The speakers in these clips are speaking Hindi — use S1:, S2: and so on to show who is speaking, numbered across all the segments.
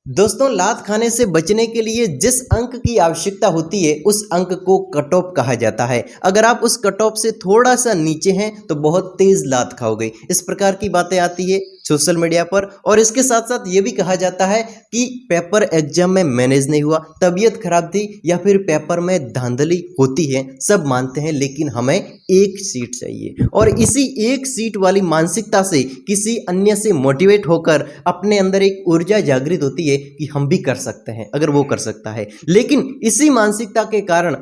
S1: दोस्तों, लात खाने से बचने के लिए जिस अंक की आवश्यकता होती है उस अंक को कट ऑफ कहा जाता है। अगर आप उस कट ऑफ से थोड़ा सा नीचे हैं तो बहुत तेज लात खाओगे। इस प्रकार की बातें आती है सोशल मीडिया पर। और इसके साथ साथ ये भी कहा जाता है कि पेपर एग्जाम में मैनेज नहीं हुआ, तबीयत खराब थी या फिर पेपर में धांधली होती है, सब मानते हैं, लेकिन हमें एक सीट चाहिए। और इसी एक सीट वाली मानसिकता से किसी अन्य से मोटिवेट होकर अपने अंदर एक ऊर्जा जागृत होती है कि हम भी कर सकते हैं अगर वो कर सकता है। लेकिन इसी मानसिकता के कारण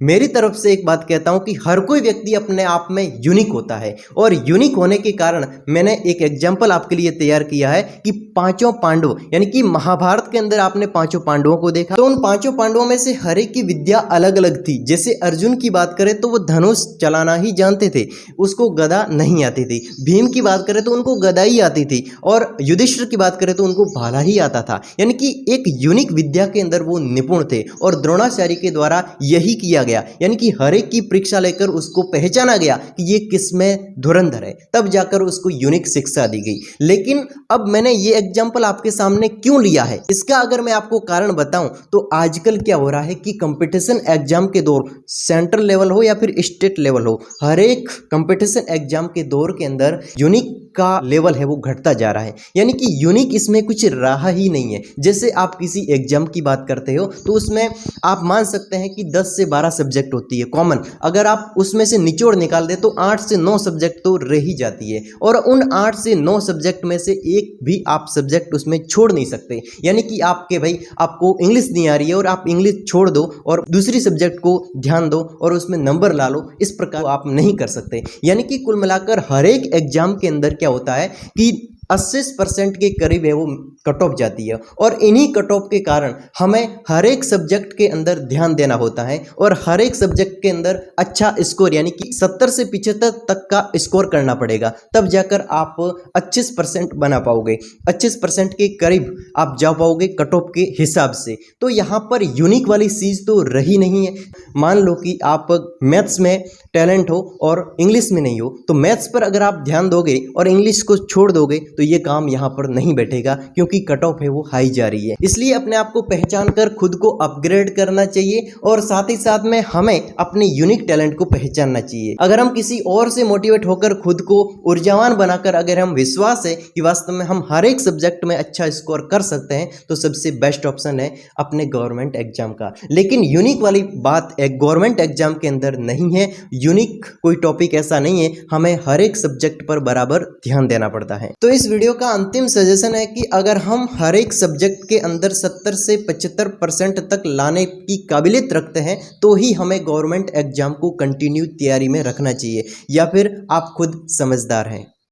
S1: मेरी तरफ से एक बात कहता हूं कि हर कोई व्यक्ति अपने आप में यूनिक होता है। और यूनिक होने के कारण मैंने एक एग्जाम्पल आपके लिए तैयार किया है कि पांचों पांडव, यानी कि महाभारत के अंदर आपने पांचों पांडवों को देखा, तो उन पांचों पांडवों में से हर एक की विद्या अलग अलग थी। जैसे अर्जुन की बात करें तो वो धनुष चलाना ही जानते थे, उसको गदा नहीं आती थी। भीम की बात करें तो उनको गदा ही आती थी। और युधिष्ठिर की बात करें तो उनको भाला ही आता था। यानी कि एक यूनिक विद्या के अंदर वो निपुण थे। और द्रोणाचार्य के द्वारा यही किया गया, यानी कि हर एक की परीक्षा लेकर उसको पहचाना गया कि ये किसमें धुरंधर है, तब जाकर उसको यूनिक शिक्षा दी गई। लेकिन अब मैंने ये एग्जांपल आपके सामने क्यों लिया है, इसका अगर मैं आपको कारण बताऊं तो आजकल क्या हो रहा है कि कंपटीशन एग्जाम के दौर, सेंट्रल लेवल हो या फिर स्टेट लेवल हो, हर एक कंपटीशन एग्जाम के दौर के अंदर यूनिक का लेवल है वो घटता जा रहा है। यानी कि यूनिक इसमें कुछ रहा ही नहीं है। जैसे आप किसी एग्जाम की बात करते हो तो उसमें आप मान सकते हैं कि 10 से 12 सब्जेक्ट होती है कॉमन। अगर आप उसमें से निचोड़ निकाल दे तो 8 से 9 सब्जेक्ट तो रह ही जाती है। और उन 8 से 9 सब्जेक्ट में से एक भी आप सब्जेक्ट उसमें छोड़ नहीं सकते। यानी कि आपको इंग्लिश नहीं आ रही है और आप इंग्लिश छोड़ दो और दूसरी सब्जेक्ट को ध्यान दो और उसमें नंबर ला लो, इस प्रकार आप नहीं कर सकते। यानी कि कुल मिलाकर हर एक एग्जाम के अंदर क्या होता है कि 80% के करीब है वो कट ऑफ जाती है। और इन्हीं कट ऑफ के कारण हमें हर एक सब्जेक्ट के अंदर ध्यान देना होता है और हर एक सब्जेक्ट के अंदर अच्छा स्कोर, यानी कि 70 से 75 तक का स्कोर करना पड़ेगा, तब जाकर आप 25% बना पाओगे। 25% के करीब आप जा पाओगे कट ऑफ के हिसाब से। तो यहाँ पर यूनिक वाली चीज़ तो रही नहीं है। मान लो कि आप मैथ्स में टैलेंट हो और इंग्लिश में नहीं हो, तो मैथ्स पर अगर आप ध्यान दोगे और इंग्लिश को छोड़ दोगे तो ये काम यहाँ पर नहीं बैठेगा, क्योंकि कट ऑफ है वो हाई जा रही है। इसलिए अपने आप को पहचान कर खुद को अपग्रेड करना चाहिए और साथ ही साथ में हमें अपने यूनिक टैलेंट को पहचानना चाहिए। अगर हम किसी और से मोटिवेट होकर खुद को ऊर्जावान बनाकर अगर हम विश्वास है कि वास्तव में हम हर एक सब्जेक्ट में अच्छा स्कोर कर सकते हैं, तो सबसे बेस्ट ऑप्शन है अपने गवर्नमेंट एग्जाम का। लेकिन यूनिक वाली बात एक गवर्नमेंट एग्जाम के अंदर नहीं है। यूनिक कोई टॉपिक ऐसा नहीं है, हमें हर एक सब्जेक्ट पर बराबर ध्यान देना पड़ता है। तो इस वीडियो का अंतिम सजेशन है कि अगर हम हर एक सब्जेक्ट के अंदर 70 से 75% तक लाने की काबिलियत रखते हैं तो ही हमें गवर्नमेंट एग्जाम को कंटिन्यू तैयारी में रखना चाहिए, या फिर आप खुद समझदार हैं।